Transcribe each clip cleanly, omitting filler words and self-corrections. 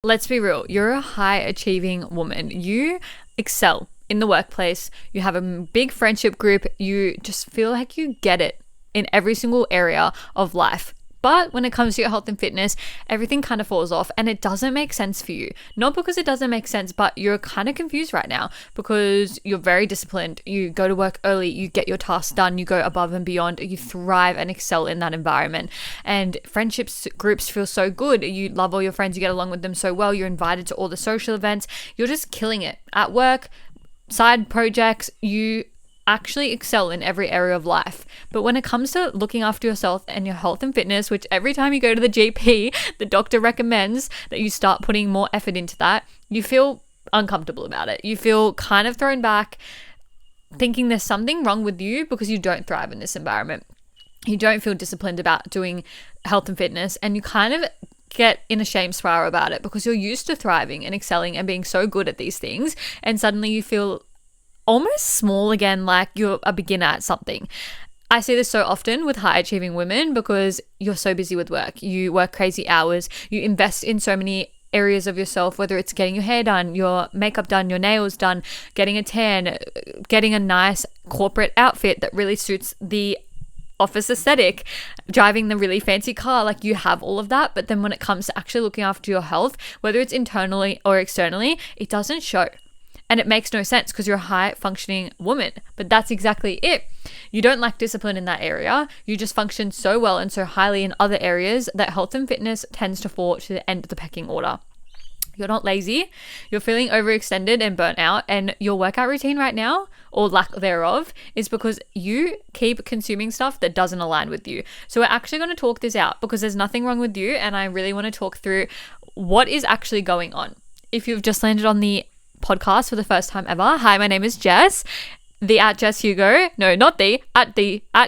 Let's be real. You're a high achieving woman. You excel in the workplace. You have a big friendship group. You just feel like you get it in every single area of life. But when it comes to your health and fitness, everything kind of falls off and it doesn't make sense for you. Not because it doesn't make sense, but you're kind of confused right now because you're very disciplined. You go to work early, you get your tasks done, you go above and beyond, you thrive and excel in that environment. And friendships groups feel so good. You love all your friends, you get along with them so well, you're invited to all the social events, you're just killing it at work, side projects, you actually excel in every area of life. But when it comes to looking after yourself and your health and fitness, which every time you go to the GP, the doctor recommends that you start putting more effort into that, you feel uncomfortable about it. You feel kind of thrown back, thinking there's something wrong with you because you don't thrive in this environment. You don't feel disciplined about doing health and fitness, and you kind of get in a shame spiral about it because you're used to thriving and excelling and being so good at these things, and suddenly you feel almost small again, like you're a beginner at something. I see this so often with high achieving women because you're so busy with work. You work crazy hours. You invest in so many areas of yourself, whether it's getting your hair done, your makeup done, your nails done, getting a tan, getting a nice corporate outfit that really suits the office aesthetic, driving the really fancy car. Like, you have all of that, but then when it comes to actually looking after your health, whether it's internally or externally, it doesn't show. And it makes no sense because you're a high functioning woman. But that's exactly it. You don't lack discipline in that area. You just function so well and so highly in other areas that health and fitness tends to fall to the end of the pecking order. You're not lazy. You're feeling overextended and burnt out. And your workout routine right now, or lack thereof, is because you keep consuming stuff that doesn't align with you. So we're actually going to talk this out because there's nothing wrong with you. And I really want to talk through what is actually going on. If you've just landed on the podcast for the first time ever, hi, my name is Jess, at Jess Hugo. No, not at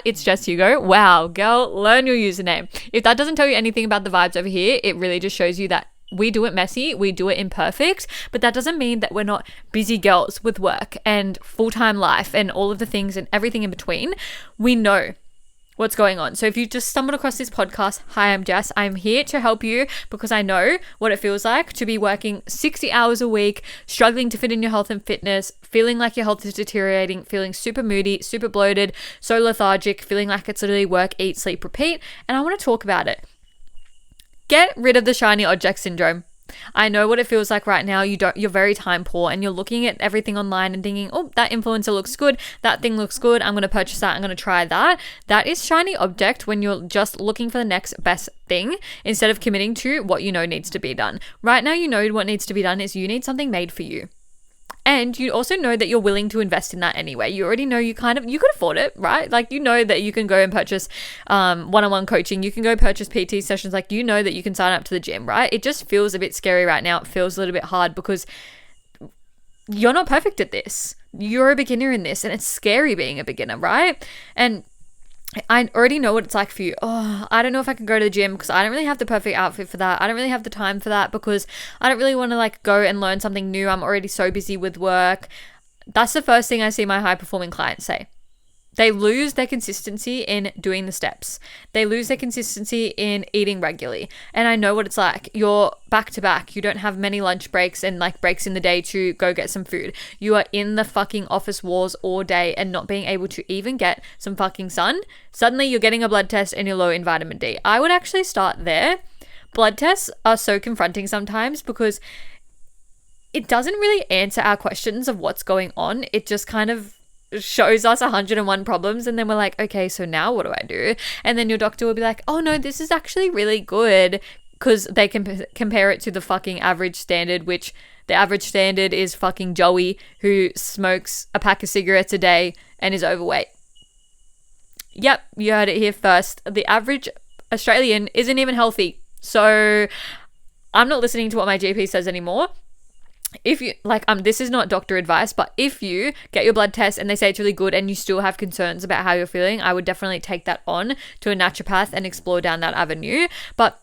it's Jess Hugo. Wow, girl, learn your username. If that doesn't tell you anything about the vibes over here, it really just shows you that we do it messy, we do it imperfect, but that doesn't mean that we're not busy girls with work and full-time life and all of the things and everything in between. We know what's going on. So if you just stumbled across this podcast, hi, I'm Jess. I'm here to help you because I know what it feels like to be working 60 hours a week, struggling to fit in your health and fitness, feeling like your health is deteriorating, feeling super moody, super bloated, so lethargic, feeling like it's literally work, eat, sleep, repeat. And I want to talk about it. Get rid of the shiny object syndrome. I know what it feels like right now. You're very time poor and you're looking at everything online and thinking, oh, that influencer looks good. That thing looks good. I'm going to purchase that. I'm going to try that. That is shiny object when you're just looking for the next best thing instead of committing to what you know needs to be done. Right now, you know what needs to be done is you need something made for you. And you also know that you're willing to invest in that anyway. You already know you could afford it, right? Like, you know that you can go and purchase one-on-one coaching. You can go purchase PT sessions. Like, you know that you can sign up to the gym, right? It just feels a bit scary right now. It feels a little bit hard because you're not perfect at this. You're a beginner in this and it's scary being a beginner, right? And I already know what it's like for you. Oh, I don't know if I can go to the gym because I don't really have the perfect outfit for that. I don't really have the time for that because I don't really want to go and learn something new. I'm already so busy with work. That's the first thing I see my high performing clients say. They lose their consistency in doing the steps. They lose their consistency in eating regularly. And I know what it's like. You're back to back. You don't have many lunch breaks and breaks in the day to go get some food. You are in the fucking office walls all day and not being able to even get some fucking sun. Suddenly you're getting a blood test and you're low in vitamin D. I would actually start there. Blood tests are so confronting sometimes because it doesn't really answer our questions of what's going on. It just kind of shows us 101 problems and then we're like, okay, so now what do I do? And then your doctor will be like, oh no, this is actually really good, because they can compare it to the fucking average standard, which the average standard is fucking Joey who smokes a pack of cigarettes a day and is overweight. Yep, you heard it here first. The average Australian isn't even healthy. So I'm not listening to what my GP says anymore. If you this is not doctor advice, but if you get your blood test and they say it's really good and you still have concerns about how you're feeling, I would definitely take that on to a naturopath and explore down that avenue. But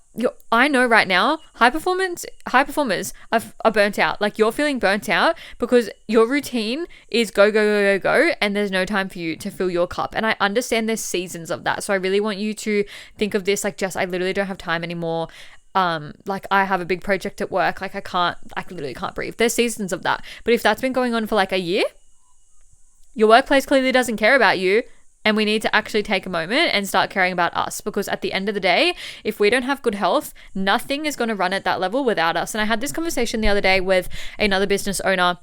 I know right now, high performers are burnt out. You're feeling burnt out because your routine is go, go, go, go, go, and there's no time for you to fill your cup. And I understand there's seasons of that. So I really want you to think of this like, Jess, I literally don't have time anymore. like I have a big project at work, like I literally can't breathe. There's seasons of that. But if that's been going on for like a year, your workplace clearly doesn't care about you. And we need to actually take a moment and start caring about us, because at the end of the day, if we don't have good health, nothing is going to run at that level without us. And I had this conversation the other day with another business owner.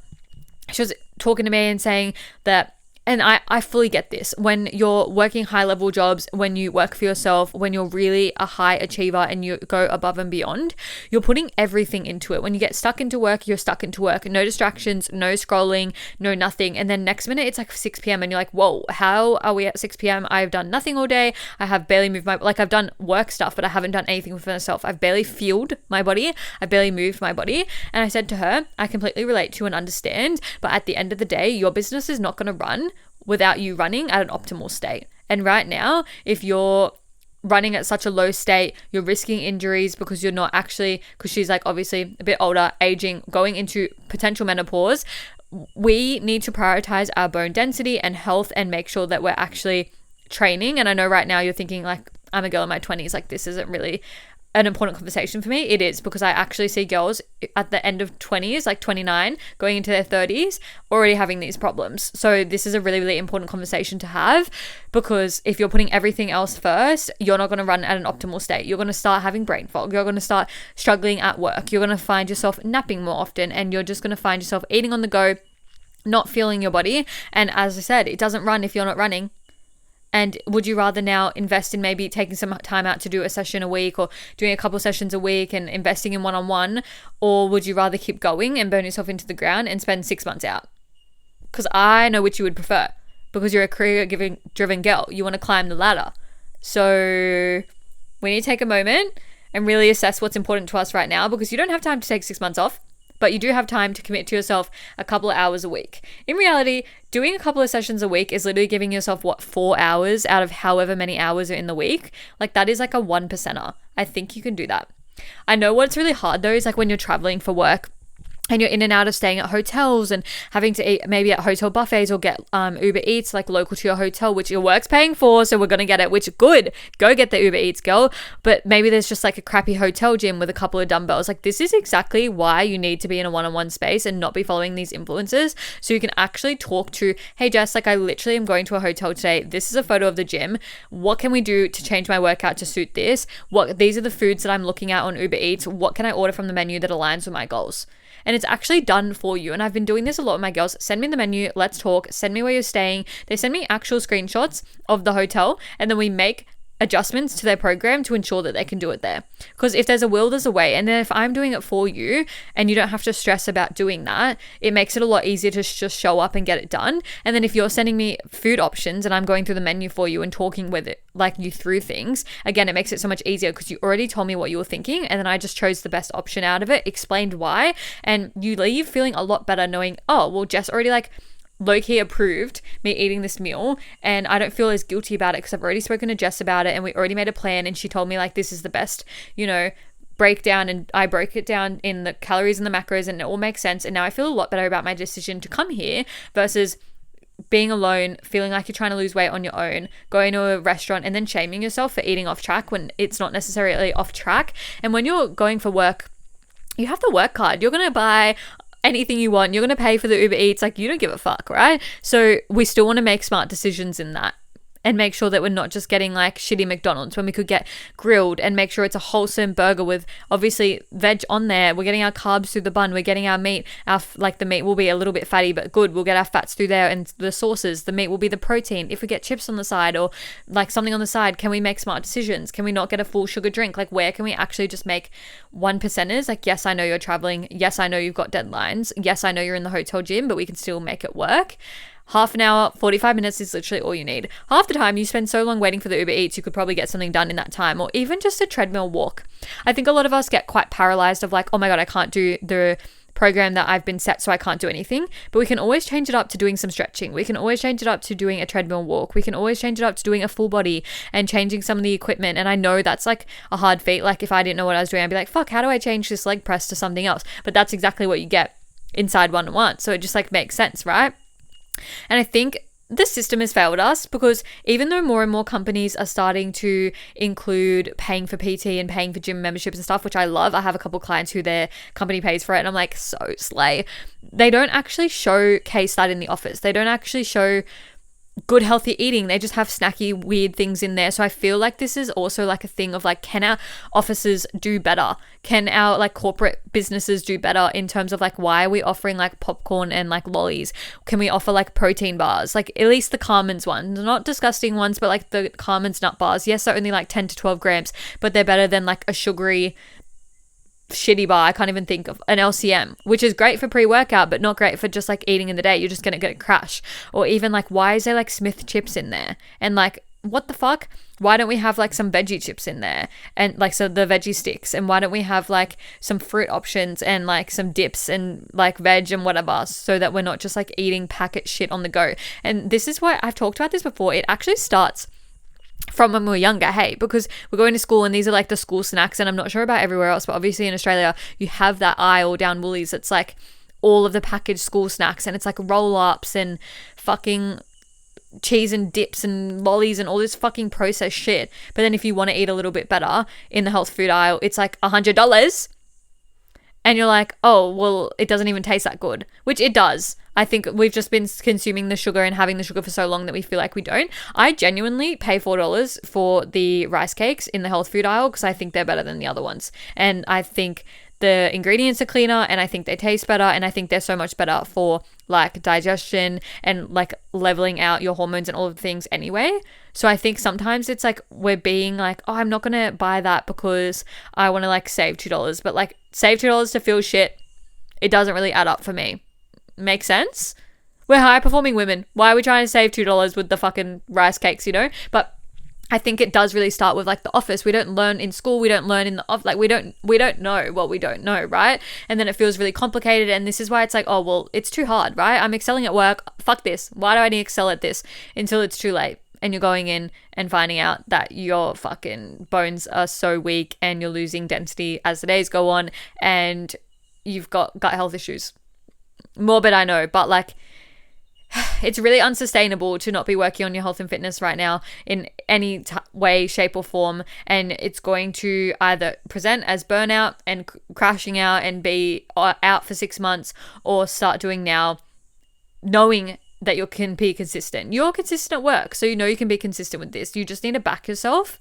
She was talking to me and saying that, and I fully get this, when you're working high level jobs, when you work for yourself, when you're really a high achiever and you go above and beyond, you're putting everything into it. When you get stuck into work, you're stuck into work. No distractions, no scrolling, no nothing. And then next minute it's like 6 p.m. and you're like, whoa, how are we at 6 p.m? I've done nothing all day. I have barely moved I've done work stuff, but I haven't done anything for myself. I've barely fueled my body. I've barely moved my body. And I said to her, I completely relate to and understand, but at the end of the day, your business is not going to run without you running at an optimal state. And right now, if you're running at such a low state, you're risking injuries because you're not actually, because she's like obviously a bit older, aging, going into potential menopause. We need to prioritize our bone density and health and make sure that we're actually training. And I know right now you're thinking like, I'm a girl in my 20s, like this isn't really an important conversation for me. It is, because I actually see girls at the end of 20s, like 29, going into their 30s, already having these problems. So this is a really, really important conversation to have, because if you're putting everything else first, you're not going to run at an optimal state. You're going to start having brain fog. You're going to start struggling at work. You're going to find yourself napping more often, and you're just going to find yourself eating on the go, not feeling your body. And as I said, it doesn't run if you're not running. And would you rather now invest in maybe taking some time out to do a session a week, or doing a couple sessions a week and investing in one-on-one? Or would you rather keep going and burn yourself into the ground and spend 6 months out? Because I know which you would prefer, because you're a career-driven girl. You want to climb the ladder. So we need to take a moment and really assess what's important to us right now, because you don't have time to take 6 months off, but you do have time to commit to yourself a couple of hours a week. In reality, doing a couple of sessions a week is literally giving yourself 4 hours out of however many hours are in the week. Like that is like a 1%er. I think you can do that. I know what's really hard though is like when you're traveling for work and you're in and out of staying at hotels and having to eat maybe at hotel buffets or get Uber Eats like local to your hotel, which your work's paying for, so we're going to get it, which good. Go get the Uber Eats, girl. But maybe there's just like a crappy hotel gym with a couple of dumbbells. Like this is exactly why you need to be in a one-on-one space and not be following these influencers, so you can actually talk to, hey Jess, like I literally am going to a hotel today. This is a photo of the gym. What can we do to change my workout to suit this? These are the foods that I'm looking at on Uber Eats. What can I order from the menu that aligns with my goals? And it's actually done for you. And I've been doing this a lot with my girls. Send me the menu, let's talk, send me where you're staying. They send me actual screenshots of the hotel, and then we make adjustments to their program to ensure that they can do it there. Because if there's a will, there's a way. And then if I'm doing it for you and you don't have to stress about doing that, it makes it a lot easier to just show up and get it done. And then if you're sending me food options and I'm going through the menu for you and talking with it, like you through things, again, it makes it so much easier because you already told me what you were thinking, and then I just chose the best option out of it, explained why, and you leave feeling a lot better knowing, oh, well, Jess already like low-key approved me eating this meal, and I don't feel as guilty about it because I've already spoken to Jess about it and we already made a plan, and she told me like this is the best, breakdown, and I broke it down in the calories and the macros, and it all makes sense. And now I feel a lot better about my decision to come here versus being alone, feeling like you're trying to lose weight on your own, going to a restaurant and then shaming yourself for eating off track when it's not necessarily off track. And when you're going for work, you have the work card. You're going to buy anything you want. You're going to pay for the Uber Eats. Like you don't give a fuck, right? So we still want to make smart decisions in that and make sure that we're not just getting like shitty McDonald's when we could get grilled, and make sure it's a wholesome burger with obviously veg on there. We're getting our carbs through the bun. We're getting our meat. The meat will be a little bit fatty, but good. We'll get our fats through there, and the sauces. The meat will be the protein. If we get chips on the side or like something on the side, can we make smart decisions? Can we not get a full sugar drink? Like where can we actually just make 1%ers? Like, yes, I know you're traveling. Yes, I know you've got deadlines. Yes, I know you're in the hotel gym, but we can still make it work. Half an hour, 45 minutes is literally all you need. Half the time you spend so long waiting for the Uber Eats, you could probably get something done in that time, or even just a treadmill walk. I think a lot of us get quite paralyzed of like, oh my God, I can't do the program that I've been set, so I can't do anything. But we can always change it up to doing some stretching. We can always change it up to doing a treadmill walk. We can always change it up to doing a full body and changing some of the equipment. And I know that's like a hard feat. Like if I didn't know what I was doing, I'd be like, fuck, how do I change this leg press to something else? But that's exactly what you get inside one-on-one. So it just like makes sense, right? And I think the system has failed us, because even though more and more companies are starting to include paying for PT and paying for gym memberships and stuff, which I love. I have a couple clients who their company pays for it and I'm like, so slay. They don't actually showcase that in the office. They don't actually show good healthy eating. They just have snacky weird things in there. So I feel like this is also like a thing of like, can our offices do better? Can our like corporate businesses do better in terms of like, why are we offering like popcorn and like lollies? Can we offer like protein bars, like at least the Carmen's ones, not disgusting ones, but like the Carmen's nut bars? Yes, they're only like 10 to 12 grams, but they're better than like a sugary shitty bar. I can't even think of an LCM, which is great for pre-workout but not great for just like eating in the day. You're just gonna get a crash. Or even like, why is there like Smith chips in there? And like, what the fuck? Why don't we have like some veggie chips in there, and like, so the veggie sticks? And why don't we have like some fruit options and like some dips and like veg and whatever, so that we're not just like eating packet shit on the go? And this is why I've talked about this before. It actually starts from when we were younger, hey, because we're going to school and these are like the school snacks, and I'm not sure about everywhere else, but obviously in Australia you have that aisle down Woolies that's like all of the packaged school snacks, and it's like roll-ups and fucking cheese and dips and lollies and all this fucking processed shit. But then if you want to eat a little bit better in the health food aisle, it's like $100. And you're like, oh, well, it doesn't even taste that good, which it does. I think we've just been consuming the sugar and having the sugar for so long that we feel like we don't. I genuinely pay $4 for the rice cakes in the health food aisle because I think they're better than the other ones. And I think the ingredients are cleaner, and I think they taste better, and I think they're so much better for like digestion and like leveling out your hormones and all of the things anyway. So I think sometimes it's like we're being like, oh, I'm not gonna buy that because I want to like save $2, but like save $2 to feel shit, it doesn't really add up for me. Make sense? We're high performing women. Why are we trying to save $2 with the fucking rice cakes, you know? But I think it does really start with like the office. We don't learn in school. We don't learn in the like we don't know what we don't know, right? And then it feels really complicated. And this is why it's like, oh, well, it's too hard, right? I'm excelling at work. Fuck this. Why do I need to excel at this? Until it's too late. And you're going in and finding out that your fucking bones are so weak and you're losing density as the days go on and you've got gut health issues. Morbid, I know, but like, it's really unsustainable to not be working on your health and fitness right now in any way, shape or form. And it's going to either present as burnout and crashing out and be out for 6 months, or start doing now knowing that you can be consistent. You're consistent at work, so you know you can be consistent with this. You just need to back yourself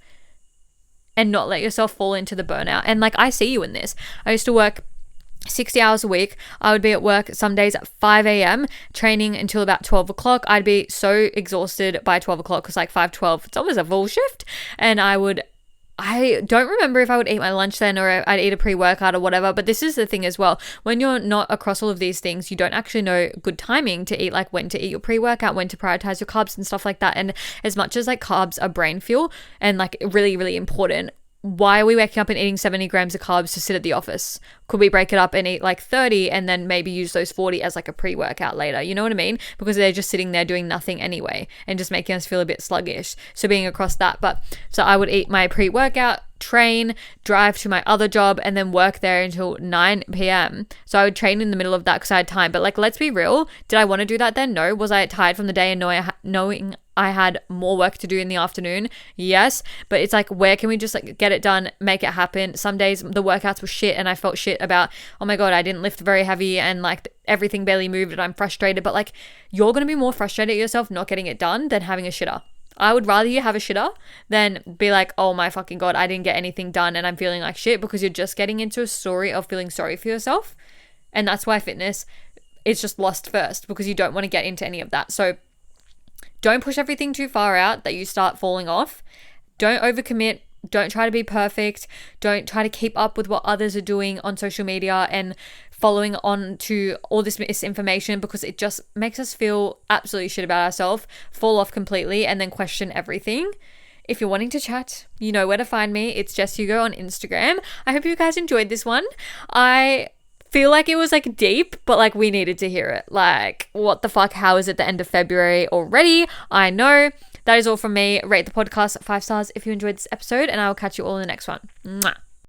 and not let yourself fall into the burnout. And like, I see you in this. I used to work 60 hours a week. I would be at work some days at 5 a.m. training until about 12 o'clock. I'd be so exhausted by 12 o'clock because like 5:12, it's almost a full shift. And I don't remember if I would eat my lunch then or I'd eat a pre-workout or whatever. But this is the thing as well. When you're not across all of these things, you don't actually know good timing to eat, like when to eat your pre-workout, when to prioritize your carbs and stuff like that. And as much as like carbs are brain fuel and like really, really important, why are we waking up and eating 70 grams of carbs to sit at the office? Could we break it up and eat like 30 and then maybe use those 40 as like a pre-workout later? You know what I mean? Because they're just sitting there doing nothing anyway and just making us feel a bit sluggish. So being across that. But so I would eat my pre-workout, train, drive to my other job, and then work there until 9 p.m. So I would train in the middle of that because I had time. But like, let's be real. Did I want to do that then? No. Was I tired from the day and knowing I had more work to do in the afternoon? Yes. But it's like, where can we just like get it done, make it happen? Some days the workouts were shit and I felt shit about, oh my God, I didn't lift very heavy and like everything barely moved and I'm frustrated. But like, you're going to be more frustrated at yourself not getting it done than having a shitter. I would rather you have a shitter than be like, oh my fucking God, I didn't get anything done and I'm feeling like shit, because you're just getting into a story of feeling sorry for yourself. And that's why fitness is just lost first, because you don't want to get into any of that. So don't push everything too far out that you start falling off. Don't overcommit. Don't try to be perfect. Don't try to keep up with what others are doing on social media and following on to all this misinformation, because it just makes us feel absolutely shit about ourselves, fall off completely, and then question everything. If you're wanting to chat, you know where to find me. It's Jess Hugo on Instagram. I hope you guys enjoyed this one. I feel like it was like deep, but like we needed to hear it. Like, what the fuck? How is it the end of February already? I know. That is all from me. Rate the podcast 5 stars if you enjoyed this episode, and I will catch you all in the next one. Mwah.